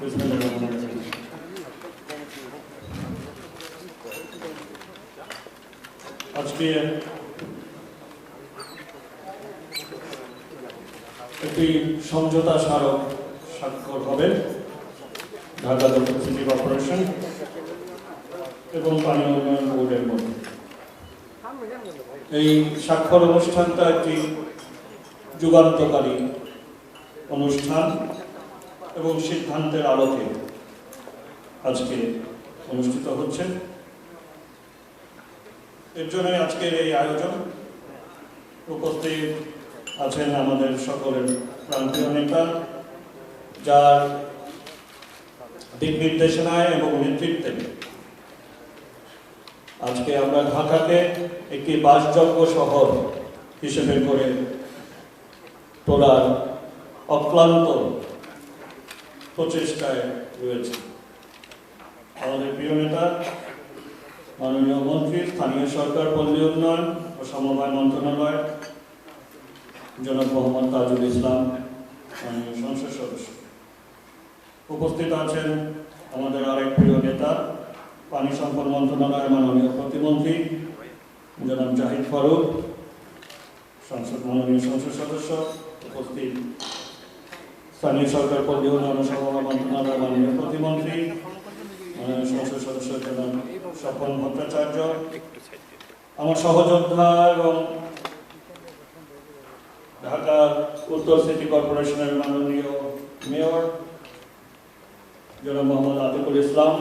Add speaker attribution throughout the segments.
Speaker 1: আজকে একটি সমঝোতা স্মারক স্বাক্ষর হবে ঢাকা দক্ষিণ সিটি কর্পোরেশন এবং পানি উন্নয়ন বোর্ডের মধ্যে। এই স্বাক্ষর অনুষ্ঠানটা একটি যুগান্তকারী অনুষ্ঠান এবং সিদ্ধান্তের আলোকে আজকে অনুষ্ঠিত হচ্ছে। এর জন্য আজকের এই আয়োজন। উপস্থিত আছেন আমাদের সকলের প্রান্তীয় নেতা, যার দিক নির্দেশনায় এবং নেতৃত্বে আজকে আমরা ঢাকাকে একটি বাসযোগ্য শহর হিসেবে করে তোলার অক্লান্ত প্রচেষ্টায় রয়েছে। আমাদের প্রিয় নেতা মাননীয় মন্ত্রী, স্থানীয় সরকার, পল্লী উন্নয়ন ও সমবায় মন্ত্রণালয় জনাব মোহাম্মদ তাজুল ইসলাম, মাননীয় সংসদ সদস্য। উপস্থিত আছেন আমাদের আরেক প্রিয় নেতা, পানি সম্পদ মন্ত্রণালয়ের মাননীয় প্রতিমন্ত্রী জনাব জাহিদ ফারুক, মাননীয় সংসদ সদস্য। উপস্থিত স্থানীয় সরকার, পল্লী উন্নয়ন ও সমবায় মন্ত্রণালয়ের মাননীয় প্রতিমন্ত্রী মাননীয় সংসদ সদস্য জনাব স্বপন ভট্টাচার্য, আমার সহযোদ্ধা এবং ঢাকা উত্তর সিটি কর্পোরেশনের মাননীয় মেয়র জনাব মোহাম্মদ আতিকুল ইসলাম,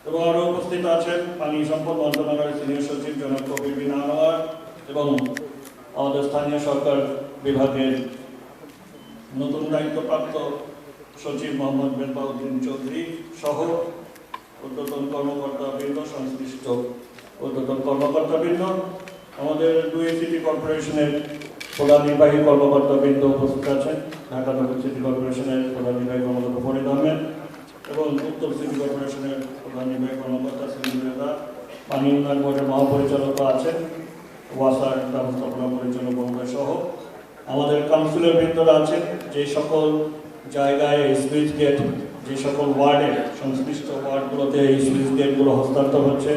Speaker 1: এবং আরো উপস্থিত আছেন পানি সম্পদ মন্ত্রণালয়ের সিনিয়র সচিব জনাব কবির বিন আনোয়ার এবং আমাদের স্থানীয় সরকার বিভাগের নতুন দায়িত্বপ্রাপ্ত সচিব মোহাম্মদ মেজবাউদ্দিন চৌধুরী সহ ঊর্ধ্বতন কর্মকর্তাবৃন্দ, সংশ্লিষ্ট ঊর্ধ্বতন কর্মকর্তাবৃন্দ, আমাদের দুই সিটি কর্পোরেশনের প্রধান নির্বাহী কর্মকর্তাবৃন্দ উপস্থিত আছেন, ঢাকা দক্ষিণ সিটি কর্পোরেশনের প্রধান নির্বাহী কর্মকর্তা ফরিদ আহমেদ এবং উত্তর সিটি কর্পোরেশনের প্রধান নির্বাহী কর্মকর্তা সিন্ধুরেদা, পানি উন্নয়ন বোর্ডের মহাপরিচালক আছেন, ওয়াসার ব্যবস্থাপনা পরিচালক মহোদয় সহ আমাদের কাউন্সিলর বৃন্দরা আছেন। যে সকল জায়গায় সুইচ গেট, যে সকল ওয়ার্ডে, সংশ্লিষ্ট ওয়ার্ডগুলোতে এই সুইচ গেটগুলো হস্তান্তর হচ্ছে,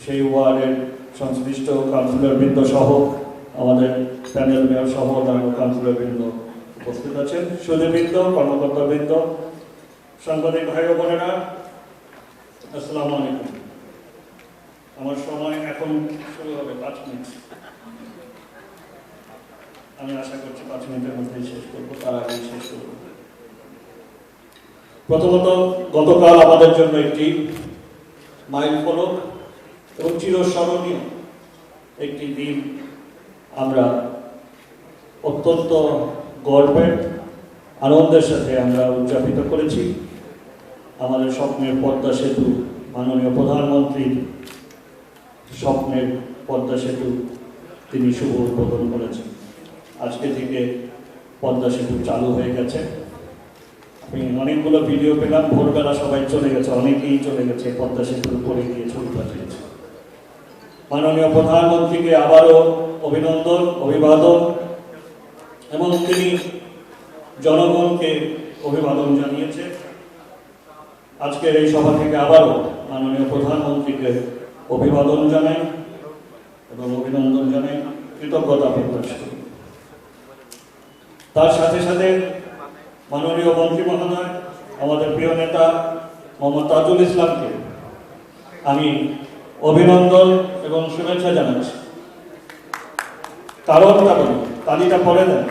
Speaker 1: সেই ওয়ার্ডের সংশ্লিষ্ট কাউন্সিলর বৃন্দ সহ আমাদের প্যানেল মেয়র সহ অন্যান্য কাউন্সিলর বৃন্দ উপস্থিত আছেন, সুধীবৃন্দ, কর্মকর্তা বৃন্দ, সাংবাদিক ভাই ও বোনেরা, আসসালামু আলাইকুম। আমার সময় এখন শুরু হবে 5 মিনিট। আমি আশা করছি 5 মিনিটের মধ্যেই শেষ করবো, তার আগেই শেষ করবো। প্রথমত, গতকাল আমাদের জন্য একটি মাইল ফলক এবং চিরস্মরণীয় একটি দিন আমরা অত্যন্ত গর্বের আনন্দের সাথে আমরা উদযাপিত করেছি। আমাদের স্বপ্নের পদ্মা সেতু, মাননীয় প্রধানমন্ত্রীর স্বপ্নের পদ্মা সেতু তিনি শুভ উদ্বোধন করেছেন। আজকে থেকে পদ্মা সেতু চালু হয়ে গেছে। আমি অনেকগুলো ভিডিও পেলাম, ভোরবেলা সবাই চলে গেছে, অনেকেই চলে গেছে পদ্মা সেতুর উপরে গিয়ে ছবি পাঠিয়েছে। মাননীয় প্রধানমন্ত্রীকে আবারও অভিনন্দন, অভিবাদন, এবং তিনি জনগণকে অভিবাদন জানিয়েছে। আজকের এই সভা থেকে আবারও মাননীয় প্রধানমন্ত্রীকে অভিবাদন জানাই এবং অভিনন্দন জানাই, কৃতজ্ঞতা প্রকাশ করি। তার সাথে সাথে মাননীয় মন্ত্রী মহোদয়, আমাদের প্রিয় নেতা মোহাম্মদ তাজুল ইসলামকে আমি অভিনন্দন এবং শুভেচ্ছা জানাচ্ছি। কারণটা বলি, তালিকা পড়ে দেন,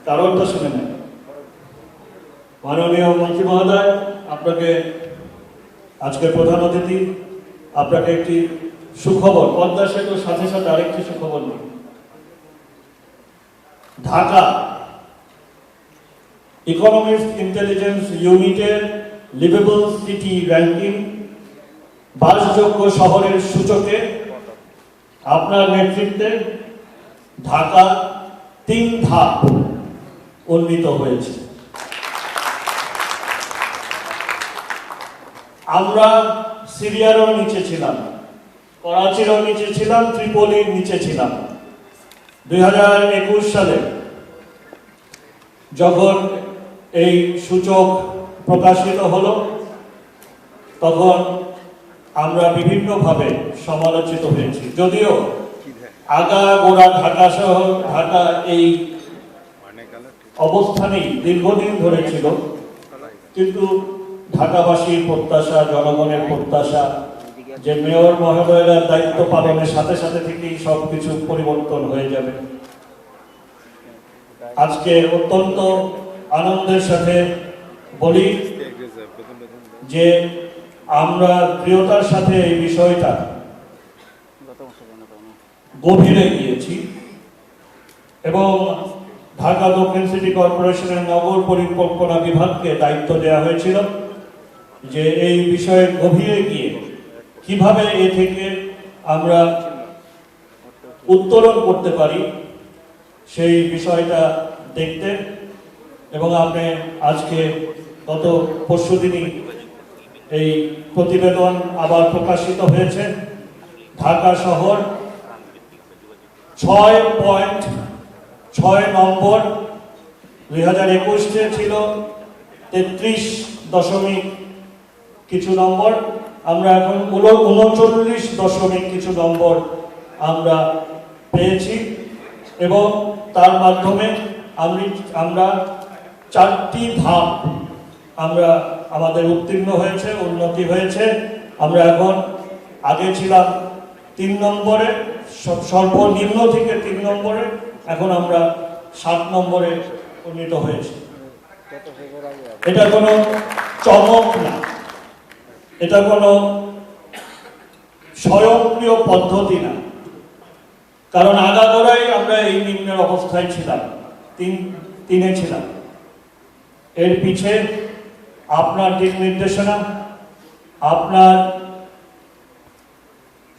Speaker 1: কারণটা শুনে নেন। মাননীয় মন্ত্রী মহোদয়, আপনাকে আজকের প্রধান অতিথি, আপনাকে একটি সুখবর, পদ্মা সেতুর সাথে সাথে আরেকটি সুখবর নিই। ঢাকা ইকোনমিক্স ইন্টেলিজেন্স ইউনিটের লিভেবল সিটি র্যাঙ্কিং বাসযোগ্য শহরের সূচকে আপনার নেতৃত্বে ঢাকা 3 ধাপ উন্নীত হয়েছে। আমরা সিরিয়ারও নিচে ছিলাম, করাচিরও নিচে ছিলাম, ত্রিপোলির নিচে ছিলাম। 2021 সালে যখন এই সূচক প্রকাশিত হলো তখন আমরা বিভিন্নভাবে সমালোচিত হয়েছি। যদিও আগাগোড়া ঢাকা শহর ঢাকা এই অবস্থানেই দীর্ঘদিন ধরে ছিল, কিন্তু ঢাকাবাসীর প্রত্যাশা, জনগণের প্রত্যাশা যে মেয়র মহোদয়ের দায়িত্ব পালনের সাথে সাথে থেকেই সবকিছু পরিবর্তন হয়ে যাবে। আজকে অত্যন্ত আনন্দের সাথে বলি যে আমরা দৃঢ়তার সাথে এই বিষয়টা গভীরে গিয়েছি এবং ঢাকা দক্ষিণ সিটি কর্পোরেশনের নগর পরিকল্পনা বিভাগকে দায়িত্ব দেওয়া হয়েছিল যে এই বিষয়ে গভীরে গিয়ে কিভাবে এ থেকে আমরা উত্তরণ করতে পারি সেই বিষয়টা দেখতে। এবং আপনি আজকে গত পরশুদিনই এই প্রতিবেদন আবার প্রকাশিত হয়েছে। ঢাকা শহর 6.6 নম্বর, 2021 ছিল 33 দশমিক কিছু নম্বর, আমরা এখন 39 দশমিক কিছু নম্বর আমরা পেয়েছি এবং তার মাধ্যমে আমরা 4টি ধাপ আমরা আমাদের উত্তীর্ণ হয়েছে, উন্নতি হয়েছে। আমরা এখন আগে ছিলাম 3 নম্বরে, সর্বনিম্ন থেকে 3 নম্বরে, এখন আমরা 7 নম্বরে উন্নীত হয়েছি। এটা কোনো চমক না, এটা কোনো স্বয়ংক্রিয় পদ্ধতি না, কারণ আগাগোড়াই আমরা এই নিম্নের অবস্থায় ছিলাম, 3-এ ছিলাম। এর পিছে আপনার দিক নির্দেশনা, আপনার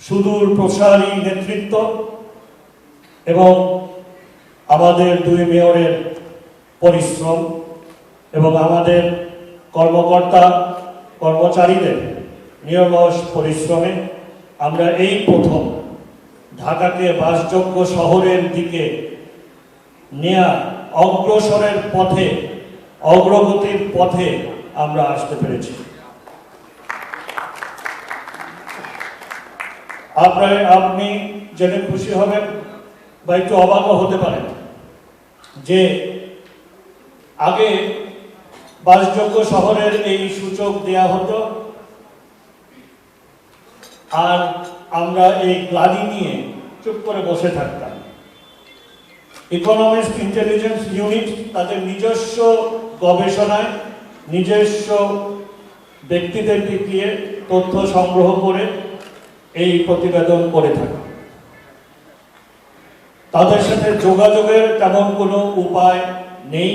Speaker 1: সুদূর প্রসারী নেতৃত্ব এবং আমাদের 2 মেয়রের পরিশ্রম এবং আমাদের কর্মকর্তা কর্মচারীদের নিরলস পরিশ্রমে আমরা এই প্রথম ঢাকাকে বাসযোগ্য শহরের দিকে নেয়া অগ্রসরের পথে, অগ্রগতির পথে আমরা আসতে পেরেছি। আপনি জেনে খুশি হবেন বা একটু অবাকও হতে পারেন যে আগে বাসযোগ্য শহরের এই সূচক দেয়া হতো আর আমরা এই গ্লানি নিয়ে চুপ করে বসে থাকতাম। ইকোনমিক্স ইন্টেলিজেন্স ইউনিট তাদের নিজস্ব গবেষণায় নিজস্ব ব্যক্তিদের দিয়ে তথ্য সংগ্রহ করে এই প্রতিবেদন করে থাকে। তাদের সাথে যোগাযোগের তেমন কোনো উপায় নেই,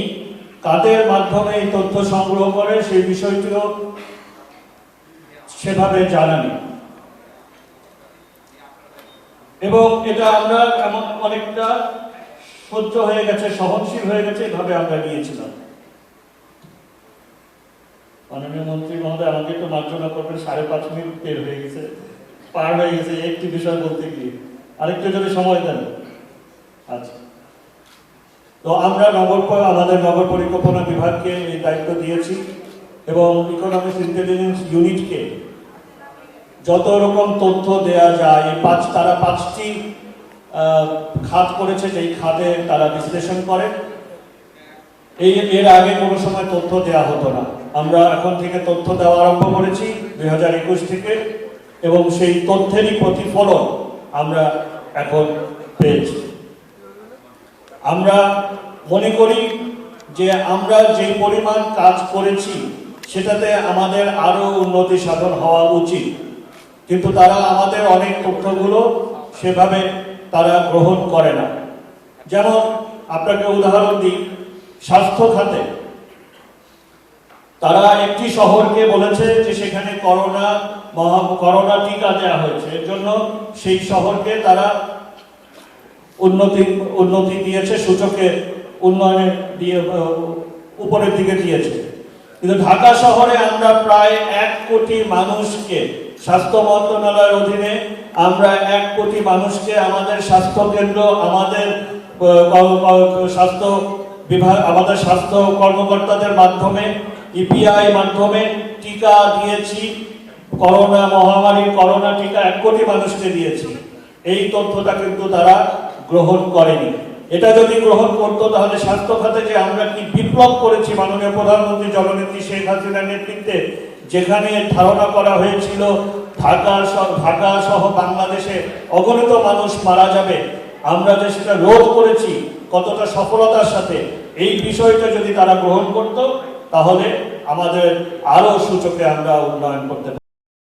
Speaker 1: কাদের মাধ্যমে এই তথ্য সংগ্রহ করে সেই বিষয়টিও সেভাবে জানা নেই এবং এটা আমরা এমন অনেকটা সহ্য হয়ে গেছে, সহনশীল হয়ে গেছে, এভাবে আমরা নিয়েছিলাম। মাননীয় মন্ত্রী মহোদয় আমাকে একটু মার্জনা করবেন, 5.5 মিনিট বের হয়ে গেছে, পার হয়ে গেছে একটি বিষয় বলতে গিয়ে, আরেকটু যদি সময় দেন। আচ্ছা, তো আমরা আমাদের নগর পরিকল্পনা বিভাগকে এই দায়িত্ব দিয়েছি এবং ইকোনমিক্স ইন্টেলিজেন্স ইউনিটকে যত রকম তথ্য দেয়া যায়, তারা 5টি খাত করেছে, যেই খাতে তারা বিশ্লেষণ করে। এর আগে কোনো সময় তথ্য দেওয়া হতো না, আমরা এখন থেকে তথ্য দেওয়া আরম্ভ করেছি 2021 থেকে এবং সেই তথ্যেরই প্রতিফলন আমরা এখন পেয়েছি। আমরা মনে করি যে আমরা যে পরিমাণ কাজ করেছি সেটাতে আমাদের আরো উন্নতি সাধন হওয়া উচিত, কিন্তু তারা আমাদের অনেক তথ্যগুলো সেভাবে তারা গ্রহণ করে না। যেমন আপনাকে উদাহরণ দিই, স্বাস্থ্য খাতে তারা একটি শহরকে বলেছে যে সেখানে করোনা টিকা দেওয়া হয়েছে, এর জন্য সেই শহরকে তারা উন্নতি দিয়েছে, সূচকে উন্নয়নের দিয়ে উপরের দিকে দিয়েছে। কিন্তু ঢাকা শহরে আমরা প্রায় 1 কোটি মানুষকে, স্বাস্থ্য মন্ত্রণালয়ের অধীনে আমরা 1 কোটি মানুষকে আমাদের স্বাস্থ্য কেন্দ্র, আমাদের স্বাস্থ্য বিভাগ আমাদের স্বাস্থ্য কর্মকর্তাদের মাধ্যমে ইপিআই মাধ্যমে টিকা দিয়েছি। করোনা মহামারী করোনা টিকা 1 কোটি মানুষকে দিয়েছি। এই তথ্যটা কিন্তু তারা গ্রহণ করেনি। এটা যদি গ্রহণ করতো তাহলে স্বাস্থ্য খাতে যে আমরা কি বিপ্লব করেছি মাননীয় প্রধানমন্ত্রী জননেত্রী শেখ হাসিনার নেতৃত্বে, যেখানে ধারণা করা হয়েছিল ঢাকা সহ বাংলাদেশে অগণিত মানুষ মারা যাবে, আমরা যে সেটা রোধ করেছি কতটা সফলতার সাথে, এই বিষয়টা যদি তারা গ্রহণ করত তাহলে আমাদের আরো সূচকে আমরা উন্নয়ন করতে পারি।